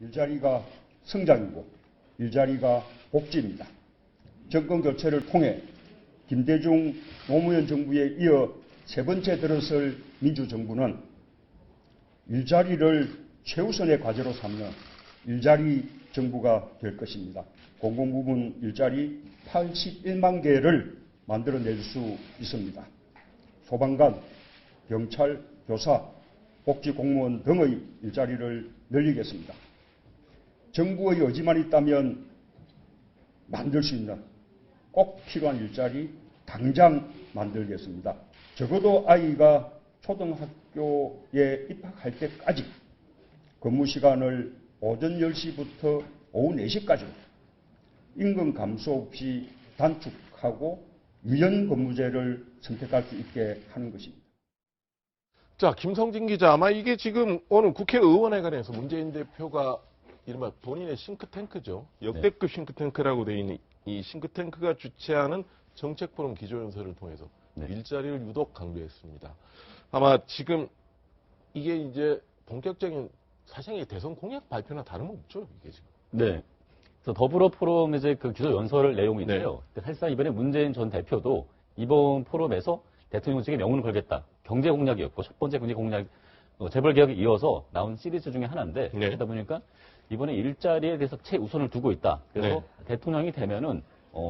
일자리가 성장이고 일자리가 복지입니다. 정권 교체를 통해 김대중 노무현 정부에 이어 세 번째 들어설 민주정부는 일자리를 최우선의 과제로 삼는 일자리 정부가 될 것입니다. 공공부문 일자리 81만 개를 만들어낼 수 있습니다. 소방관, 경찰, 교사, 복지공무원 등의 일자리를 늘리겠습니다. 정부의 의지만 있다면 만들 수 있는 꼭 필요한 일자리 당장 만들겠습니다. 적어도 아이가 초등학교에 입학할 때까지 근무 시간을 오전 10시부터 오후 4시까지 임금 감소 없이 단축하고 유연 근무제를 선택할 수 있게 하는 것입니다. 자, 김성진 기자, 아마 이게 지금 오늘 국회의원회관에서 문재인 대표가 이른바 본인의 싱크탱크죠. 역대급 싱크탱크라고 되어 있는 이 싱크탱크가 주최하는 정책포럼 기조연설을 통해서 일자리를 유독 강조했습니다. 아마 지금 이게 이제 본격적인 사실상 대선 공약 발표나 다름없죠, 이게 지금. 네. 그래서 더불어 포럼 이제 그 기조연설 내용인데요. 사실상 이번에 문재인 전 대표도 이번 포럼에서 대통령직에 명운을 걸겠다. 경제 공약이었고 첫 번째 경제 공약 재벌 개혁에 이어서 나온 시리즈 중에 하나인데 그러다 보니까 이번에 일자리에 대해서 최우선을 두고 있다. 그래서 대통령이 되면은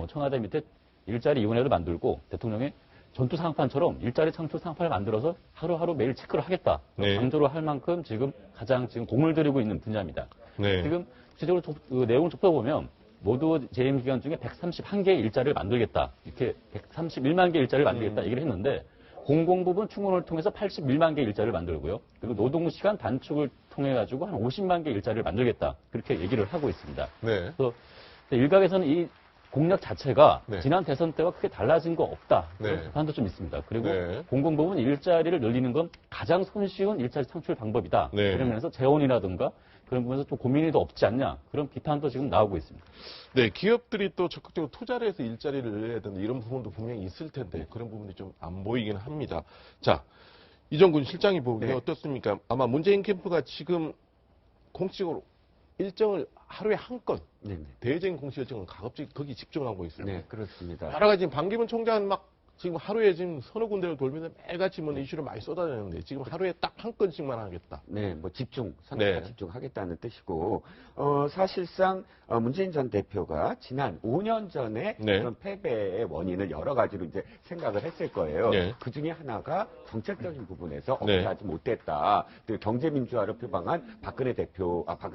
청와대 밑에 일자리위원회를 만들고 대통령의 전투 상판처럼 일자리 창출 상판을 만들어서 하루하루 매일 체크를 하겠다. 강조를 할 만큼 지금 가장 지금 공을 들이고 있는 분야입니다. 지금 구체적으로 그 내용을 좁혀보면 모두 재임 기간 중에 131개의 일자리를 만들겠다. 이렇게 131만 개 일자리를 만들겠다 얘기를 했는데 공공부문 충원을 통해서 81만 개 일자리를 만들고요. 그리고 노동시간 단축을 통해 가지고 한 50만 개 일자리를 만들겠다. 그렇게 얘기를 하고 있습니다. 그래서 일각에서는 이 공약 자체가 지난 대선 때와 크게 달라진 거 없다. 그런 비판도 좀 있습니다. 그리고 공공부문 일자리를 늘리는 건 가장 손쉬운 일자리 창출 방법이다. 이러면서 재원이라든가 그런 부분에서 좀 고민이 더 없지 않냐. 그런 비판도 지금 나오고 있습니다. 네, 기업들이 또 적극적으로 투자를 해서 일자리를 늘려야 된다. 이런 부분도 분명히 있을 텐데 그런 부분이 좀 안 보이긴 합니다. 자, 이정근 실장이 보기에 어떻습니까? 아마 문재인 캠프가 지금 공식적으로 일정을 하루에 한 건, 대외적인 공식 일정은 가급적 거기 집중하고 있습니다. 네, 그렇습니다. 여러 가지 반기문 총장은 막 지금 하루에 지금 서너 군데를 돌면서 매일같이 뭐 이슈를 많이 쏟아내는데 지금 하루에 딱 한 건씩만 하겠다. 네, 뭐 상당히 집중하겠다는 뜻이고, 사실상 문재인 전 대표가 지난 5년 전에 그런 패배의 원인을 여러 가지로 이제 생각을 했을 거예요. 그 중에 하나가 정책적인 부분에서 어필하지 못했다. 경제민주화를 표방한 박근혜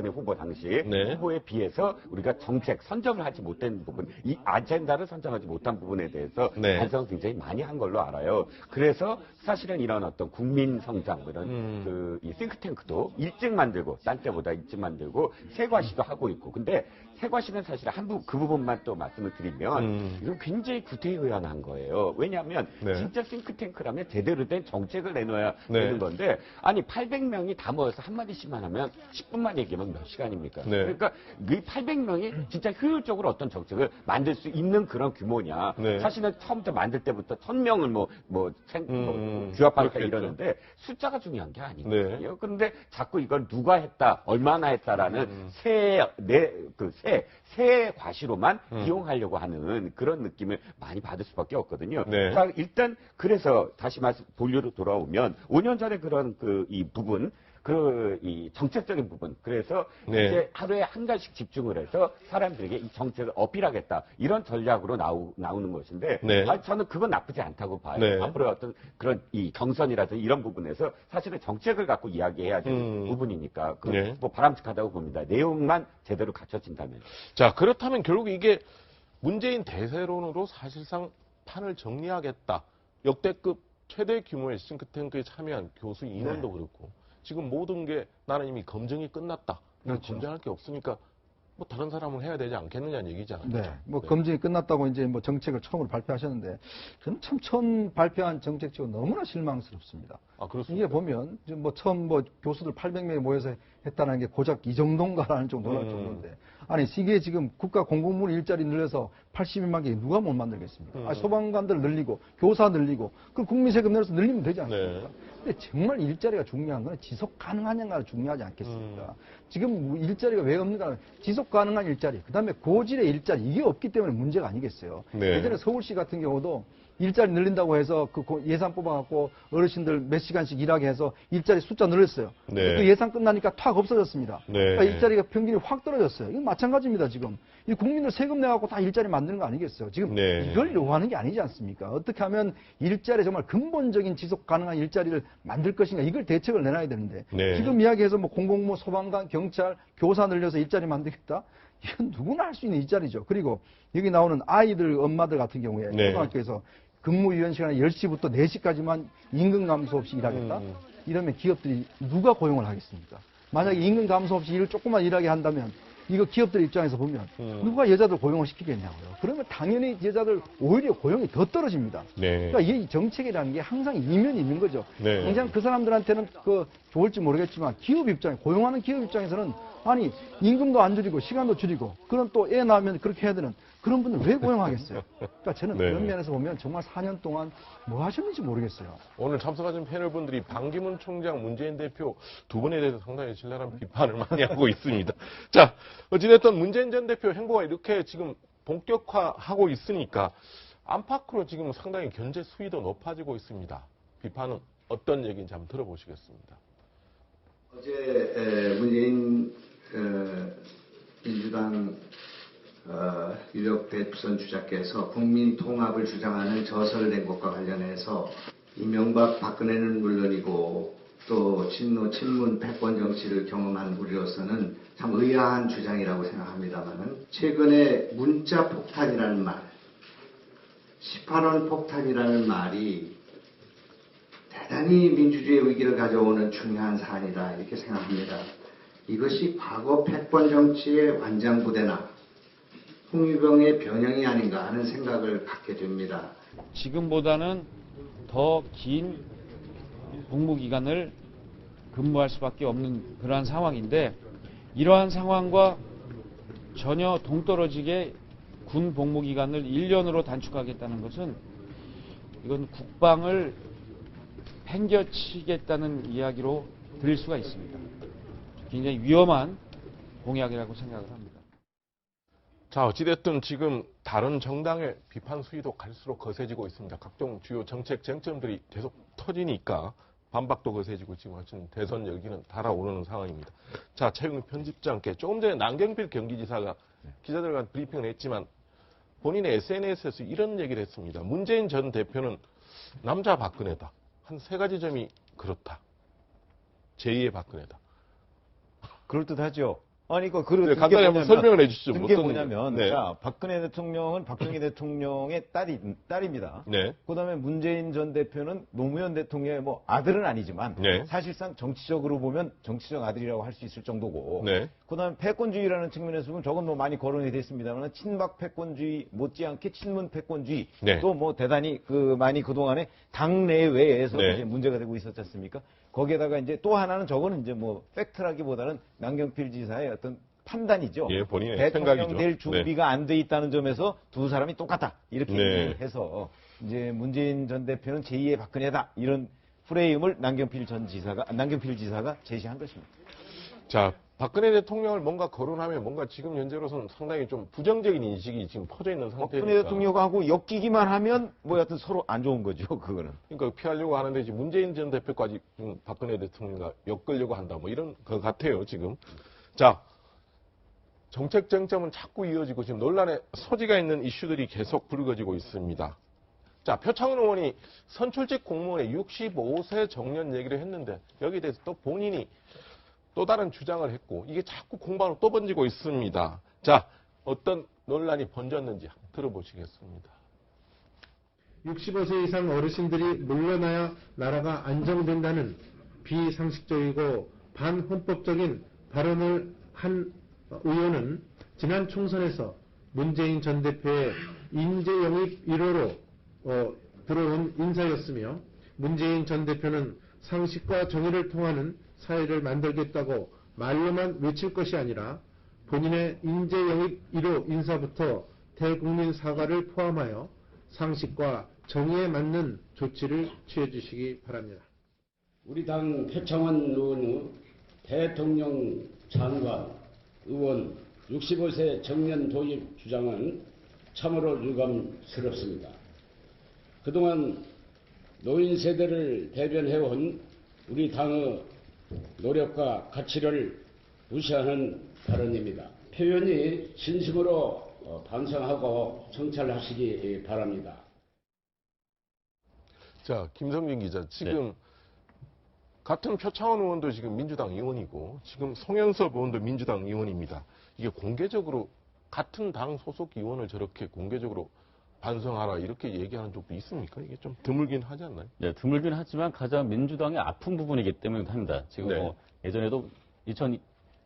후보 당시 후보에 비해서 우리가 정책 선점을 하지 못한 부분, 이 아젠다를 선정하지 못한 부분에 대해서 반성을 굉장히 많이 한 걸로 알아요. 그래서 사실은 이런 어떤 국민 성장, 이런 이 싱크탱크도 일찍 만들고, 딴 때보다 일찍 만들고, 세과시도 하고 있고. 근데 세과시는 사실 그 부분만 또 말씀을 드리면, 이건 굉장히 구태의연한 거예요. 왜냐하면, 진짜 싱크탱크라면 제대로 된 정책을 내놓아야 되는 건데, 아니, 800명이 다 모여서 한마디씩만 하면 10분만 얘기하면 몇 시간입니까? 그러니까, 이 800명이 진짜 효율적으로 어떤 정책을 만들 수 있는 그런 규모냐. 사실은 처음부터 만들 때부터 1000명을 규합하니까 이러는데, 숫자가 중요한 게 아니거든요. 그런데 자꾸 이걸 누가 했다, 얼마나 했다라는 새 과시로만 이용하려고 하는 그런 느낌을 많이 받을 수밖에 없거든요. 자, 일단 그래서 다시 본류로 돌아오면 5년 전에 그런 이 부분, 이 정책적인 부분. 그래서 이제 하루에 한 가지씩 집중을 해서 사람들에게 이 정책을 어필하겠다. 이런 전략으로 나오는 것인데, 저는 그건 나쁘지 않다고 봐요. 앞으로 어떤 그런 이 경선이라든지 이런 부분에서 사실은 정책을 갖고 이야기해야 되는 부분이니까, 뭐 바람직하다고 봅니다. 내용만 제대로 갖춰진다면. 자, 그렇다면 결국 이게 문재인 대세론으로 사실상 판을 정리하겠다. 역대급 최대 규모의 싱크탱크에 참여한 교수 인원도 그렇고, 지금 모든 게 나는 이미 검증이 끝났다. 검증할 게 없으니까 뭐 다른 사람을 해야 되지 않겠느냐는 얘기잖아요. 검증이 끝났다고 이제 뭐 정책을 처음으로 발표하셨는데 저는 참 처음 발표한 정책 치고 너무나 실망스럽습니다. 아, 그렇습니까? 이게 보면 지금 뭐 처음 뭐 교수들 800명이 모여서 했다는 게 고작 이 정도인가라는 정도는 정도인데 아니 이게 지금 국가 공공물 일자리 늘려서 81만 개 누가 못 만들겠습니까? 아니, 소방관들 늘리고 교사 늘리고 그 국민 세금 내서 늘리면 되지 않습니까? 네. 근데 정말 일자리가 중요한 건 지속 가능하냐가 중요하지 않겠습니까? 지금 일자리가 왜 없는가? 지속 가능한 일자리, 그다음에 고질의 일자리 이게 없기 때문에 문제가 아니겠어요. 네. 예전에 서울시 같은 경우도 일자리 늘린다고 해서 그 예산 뽑아갖고 어르신들 몇 시간씩 일하게 해서 일자리 숫자 늘렸어요. 네. 그 예산 끝나니까 탁 없어졌습니다. 네. 그러니까 일자리가 평균이 확 떨어졌어요. 이건 마찬가지입니다, 지금. 이 국민들 세금 내갖고 다 일자리 만드는 거 아니겠어요? 지금 네. 이걸 요구하는 게 아니지 않습니까? 어떻게 하면 일자리 정말 근본적인 지속 가능한 일자리를 만들 것인가 이걸 대책을 내놔야 되는데 네. 지금 이야기해서 뭐 공공무, 소방관, 경찰, 교사 늘려서 일자리 만들겠다? 이건 누구나 할 수 있는 일자리죠. 그리고 여기 나오는 아이들, 엄마들 같은 경우에 네. 초등학교에서 근무 유연 시간이 10시부터 4시까지만 임금 감소 없이 일하겠다? 이러면 기업들이 누가 고용을 하겠습니까? 만약에 임금 감소 없이 일을 조금만 일하게 한다면 이거 기업들 입장에서 보면 누가 여자들 고용을 시키겠냐고요. 그러면 당연히 여자들 오히려 고용이 더 떨어집니다. 네. 그러니까 이 정책이라는 게 항상 이면이 있는 거죠. 네. 당장 그 사람들한테는 그 좋을지 모르겠지만 기업 입장에 고용하는 기업 입장에서는 아니 임금도 안 줄이고 시간도 줄이고 그런 또 애 낳으면 그렇게 해야 되는 그런 분들 왜 고용하겠어요? 그러니까 저는 네. 그런 면에서 보면 정말 4년 동안 뭐 하셨는지 모르겠어요. 오늘 참석하신 패널분들이 반기문 총장, 문재인 대표 두 분에 대해서 상당히 신랄한 비판을 많이 하고 있습니다. 자, 어찌됐든 문재인 전 대표 행보가 이렇게 지금 본격화하고 있으니까 안팎으로 지금 상당히 견제 수위도 높아지고 있습니다. 비판은 어떤 얘기인지 한번 들어보시겠습니다. 어제 문재인 민주당 유력 대선 주자께서 국민 통합을 주장하는 저서를 낸 것과 관련해서 이명박 박근혜는 물론이고 또 친노 친문 패권 정치를 경험한 우리로서는 참 의아한 주장이라고 생각합니다만은 최근에 문자 폭탄이라는 말, 18원 폭탄이라는 말이 대단히 민주주의의 위기를 가져오는 중요한 사안이다 이렇게 생각합니다. 이것이 과거 패권 정치의 완장부대나 홍위병의 변형이 아닌가 하는 생각을 갖게 됩니다. 지금보다는 더 긴 복무 기간을 근무할 수밖에 없는 그러한 상황인데 이러한 상황과 전혀 동떨어지게 군 복무 기간을 1년으로 단축하겠다는 것은 이건 국방을 팽겨치겠다는 이야기로 들릴 수가 있습니다. 굉장히 위험한 공약이라고 생각을 합니다. 자, 어찌됐든 지금 다른 정당의 비판 수위도 갈수록 거세지고 있습니다. 각종 주요 정책 쟁점들이 계속 터지니까 반박도 거세지고 지금 하여튼 대선 열기는 달아오르는 상황입니다. 자, 최영민 편집장께 조금 전에 남경필 경기지사가 기자들과 브리핑을 했지만 본인의 SNS에서 이런 얘기를 했습니다. 문재인 전 대표는 남자 박근혜다. 한 세 가지 점이 그렇다. 제2의 박근혜다. 그럴듯하죠. 아니, 네, 간단히 한번 설명을 해주시죠. 그게 뭐냐면, 네. 자, 박근혜 대통령은 박정희 대통령의 딸입니다. 네. 그 다음에 문재인 전 대표는 노무현 대통령의 뭐 아들은 아니지만, 네. 사실상 정치적으로 보면 정치적 아들이라고 할 수 있을 정도고, 네. 그 다음에 패권주의라는 측면에서 보면 저건 뭐 많이 거론이 됐습니다만, 친박 패권주의 못지않게 친문 패권주의, 네. 또 뭐 대단히 많이 그동안에 당내외에서 네. 이제 문제가 되고 있었지 않습니까? 거기에다가 이제 또 하나는 저거는 이제 뭐 팩트라기보다는 남경필 지사의 어떤 판단이죠. 예, 본인의 대통령 생각이죠. 될 준비가 안 돼 있다는 점에서 두 사람이 똑같다. 이렇게 네. 해서 이제 문재인 전 대표는 제2의 박근혜다. 이런 프레임을 남경필 지사가 제시한 것입니다. 자, 박근혜 대통령을 뭔가 거론하면 뭔가 지금 현재로서는 상당히 좀 부정적인 인식이 지금 퍼져 있는 상태니까. 박근혜 대통령하고 엮이기만 하면 뭐 여하튼 서로 안 좋은 거죠. 그거는. 그러니까 피하려고 하는데 지금 문재인 전 대표까지 박근혜 대통령과 엮으려고 한다. 뭐 이런 것 같아요, 지금. 자, 정책 쟁점은 자꾸 이어지고 지금 논란의 소지가 있는 이슈들이 계속 불거지고 있습니다. 자, 표창원 의원이 선출직 공무원의 65세 정년 얘기를 했는데 여기에 대해서 또 본인이 또 다른 주장을 했고 이게 자꾸 공방으로 또 번지고 있습니다. 자, 어떤 논란이 번졌는지 들어보시겠습니다. 65세 이상 어르신들이 물러나야 나라가 안정된다는 비상식적이고 반헌법적인 발언을 한 의원은 지난 총선에서 문재인 전 대표의 인재 영입 1호로 들어온 인사였으며 문재인 전 대표는 상식과 정의를 통하는 사회를 만들겠다고 말로만 외칠 것이 아니라 본인의 인재 영입 1호 인사부터 대국민 사과를 포함하여 상식과 정의에 맞는 조치를 취해 주시기 바랍니다. 우리 당 표창원 의원의 대통령 장관 의원 65세 정년 도입 주장은 참으로 유감스럽습니다. 그동안 노인 세대를 대변해온 우리 당의 노력과 가치를 무시하는 발언입니다. 표현이 진심으로 반성하고 성찰하시기 바랍니다. 자, 김성진 기자, 지금 같은 표창원 의원도 지금 민주당 의원이고 지금 송영섭 의원도 민주당 의원입니다. 이게 공개적으로 같은 당 소속 의원을 저렇게 공개적으로 반성하라 이렇게 얘기하는 적도 있습니까? 이게 좀 드물긴 하지 않나요? 네, 드물긴 하지만 가장 민주당의 아픈 부분이기 때문에 합니다. 지금 뭐 예전에도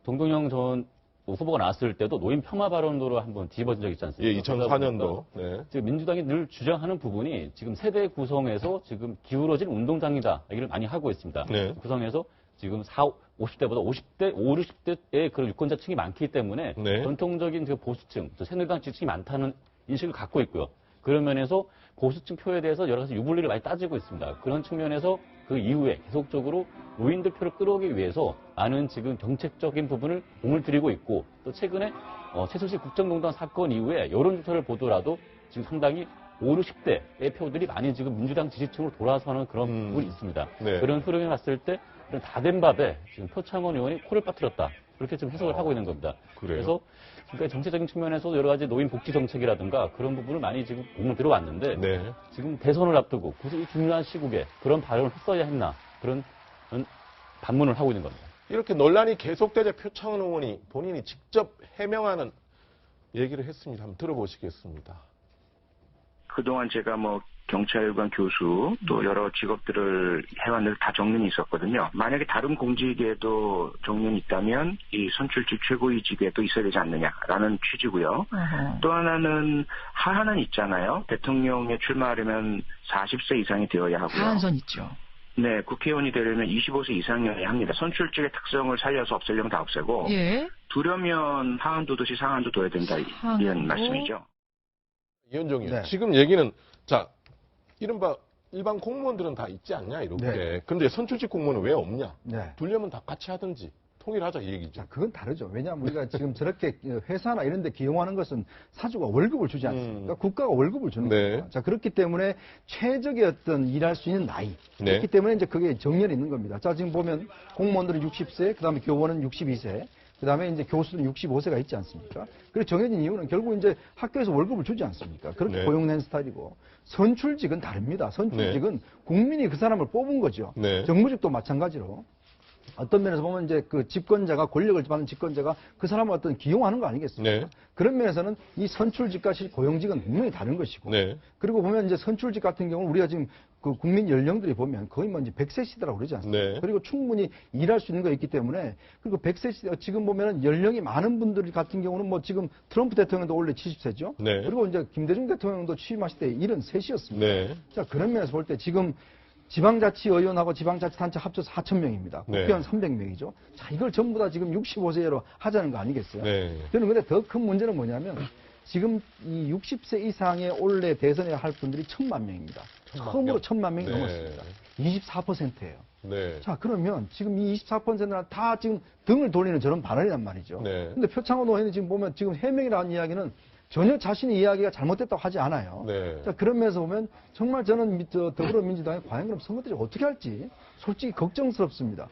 동동영 전 후보가 나왔을 때도 노인 평화 발언으로 한번 뒤집어진 적이 있지 않습니까? 예, 2004년도. 지금 민주당이 늘 주장하는 부분이 지금 세대 구성에서 지금 기울어진 운동장이다 얘기를 많이 하고 있습니다. 구성에서 지금 50대보다 50대, 60대의 그런 유권자층이 많기 때문에 전통적인 그 보수층, 새누리당 지지층이 많다는 인식을 갖고 있고요. 그런 면에서 보수층 표에 대해서 여러 가지 유불리를 많이 따지고 있습니다. 그런 측면에서 그 이후에 계속적으로 노인들 표를 끌어오기 위해서 많은 지금 정책적인 부분을 공을 들이고 있고 또 최근에 최순실 국정농단 사건 이후에 여론조사를 보더라도 지금 상당히 50, 60대의 표들이 많이 지금 민주당 지지층으로 돌아서는 그런 부분이 있습니다. 그런 흐름을 봤을 때 다 된 밥에 지금 표창원 의원이 코를 빠뜨렸다. 그렇게 좀 해석을 하고 있는 겁니다. 그래서 그러니까 정치적인 측면에서도 여러 가지 노인 복지 정책이라든가 그런 부분을 많이 지금 공을 들어왔는데 지금 대선을 앞두고 굳이 이 중요한 시국에 그런 발언을 했어야 했나 그런 반문을 하고 있는 겁니다. 이렇게 논란이 계속되자 표창원 의원이 본인이 직접 해명하는 얘기를 했습니다. 한번 들어보시겠습니다. 그동안 제가 경찰관 교수 또 여러 직업들을 해왔는데 다 정년이 있었거든요. 만약에 다른 공직에도 정년이 있다면 이 선출직 최고위직에도 있어야 되지 않느냐라는 취지고요. 또 하나는 하한은 있잖아요. 대통령에 출마하려면 40세 이상이 되어야 하고요. 하한선 있죠. 네, 국회의원이 되려면 25세 이상이어야 합니다. 선출직의 특성을 살려서 없애려면 다 없애고 두려면 하한도 듯이 상한도 둬야 된다 이런 말씀이죠. 이현종이요. 지금 얘기는 자 이른바 일반 공무원들은 다 있지 않냐 이렇게. 근데 선출직 공무원은 왜 없냐? 두려면 다 같이 하든지 통일하자 이 얘기죠. 자, 그건 다르죠. 왜냐하면 우리가 지금 저렇게 회사나 이런 데 기용하는 것은 사주가 월급을 주지 않습니까? 국가가 월급을 주는 겁니다. 자, 그렇기 때문에 최적의 어떤 일할 수 있는 나이. 그렇기 때문에 이제 그게 정렬이 있는 겁니다. 자, 지금 보면 공무원들은 60세, 그 다음에 교원은 62세. 그 다음에 이제 교수는 65세가 있지 않습니까? 그리고 정해진 이유는 결국 이제 학교에서 월급을 주지 않습니까? 그렇게 고용된 스타일이고. 선출직은 다릅니다. 선출직은 국민이 그 사람을 뽑은 거죠. 정무직도 마찬가지로. 어떤 면에서 보면 이제 그 집권자가 권력을 받는 집권자가 그 사람을 어떤 기용하는 거 아니겠습니까? 그런 면에서는 이 선출직과 실고용직은 분명히 다른 것이고. 그리고 보면 이제 선출직 같은 경우는 우리가 지금 그 국민 연령들이 보면 거의 이제 100세 시대라고 그러지 않습니까? 그리고 충분히 일할 수 있는 거 있기 때문에 그리고 100세 시대 지금 보면은 연령이 많은 분들 같은 경우는 지금 트럼프 대통령도 원래 70세죠. 그리고 이제 김대중 대통령도 취임하실 때 73이었습니다. 자, 그런 면에서 볼 때 지금 지방자치의원하고 지방자치단체 합쳐서 4,000명입니다. 국회의원 300명이죠. 자, 이걸 전부 다 지금 65세로 하자는 거 아니겠어요? 저는 근데 더 큰 문제는 뭐냐면 지금 이 60세 이상의 올해 대선에 할 분들이 1,000만 명입니다. 처음으로 1,000만 명이 넘었습니다. 24%예요. 자, 그러면 지금 이 24%는 다 지금 등을 돌리는 저런 발언이란 말이죠. 근데 표창원 의원이 지금 보면 지금 해명이라는 이야기는 전혀 자신의 이야기가 잘못됐다고 하지 않아요. 자, 그런 면에서 보면 정말 저는 더불어민주당이 과연 그럼 선거들이 어떻게 할지 솔직히 걱정스럽습니다.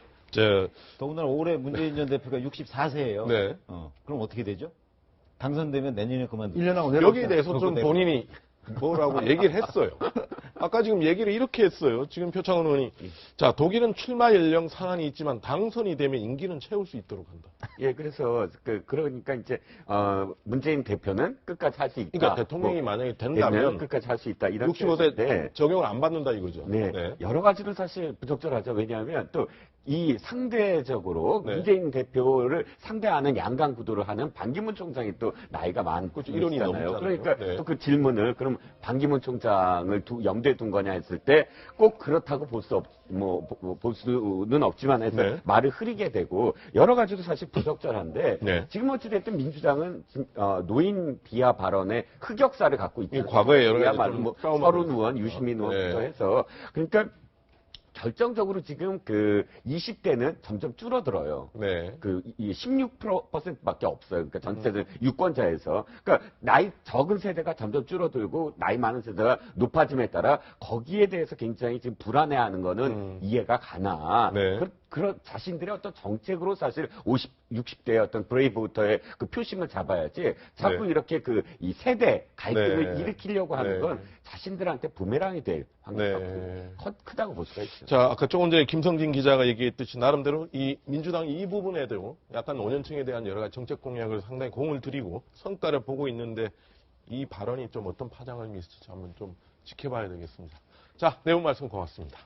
더군다나 올해 문재인 전 대표가 64세예요. 그럼 어떻게 되죠? 당선되면 내년에 그만. 1년하고 내려. 여기에 대해서 좀 본인이 뭐라고 얘기를 했어요. 아까 지금 얘기를 이렇게 했어요. 지금 표창원 의원이 자, 독일은 출마 연령 상한이 있지만 당선이 되면 임기는 채울 수 있도록 한다. 예, 그래서 그러니까 이제 문재인 대표는 끝까지 할 수 있다. 그러니까 대통령이 만약에 된다면 끝까지 할 수 있다. 이런 65세 적용을 안 받는다 이거죠. 여러 가지로 사실 부적절하죠. 왜냐하면 또 이 상대적으로 네. 문재인 대표를 상대하는 양강 구도를 하는 반기문 총장이 또 나이가 많고 그렇죠. 1년이 있잖아요. 넘잖아요. 그러니까 네. 또 그 질문을 그럼 반기문 총장을 염두에 둔 거냐 했을 때 꼭 그렇다고 볼 수는 없지만 해서 네. 말을 흐리게 되고 여러 가지로 사실 부적절한데 네. 지금 어찌됐든 민주당은 노인 비하 발언의 흑역사를 갖고 있잖아요. 과거에 여러 가지 그야말로 좀 뭐 싸움을 서른 의원, 유시민 네. 의원부터 해서 그러니까 결정적으로 지금 그 20대는 점점 줄어들어요. 네. 그 16%밖에 없어요. 그러니까 전체적인 유권자에서. 그러니까 나이 적은 세대가 점점 줄어들고 나이 많은 세대가 높아짐에 따라 거기에 대해서 굉장히 지금 불안해하는 거는 이해가 가나. 네. 그런 자신들의 어떤 정책으로 사실 60대의 어떤 브레이브부터의 그 표심을 잡아야지 자꾸 네. 이렇게 그 이 세대 갈등을 네. 일으키려고 하는 네. 건 자신들한테 부메랑이 될 확률이 네. 크다고 볼 수가 있죠. 자, 아까 조금 전에 김성진 기자가 얘기했듯이 나름대로 이 민주당 이 부분에도 약간 노년층에 대한 여러 가지 정책 공약을 상당히 공을 들이고 성과를 보고 있는데 이 발언이 좀 어떤 파장을 미칠지 한번 좀 지켜봐야 되겠습니다. 자, 내용 말씀 고맙습니다.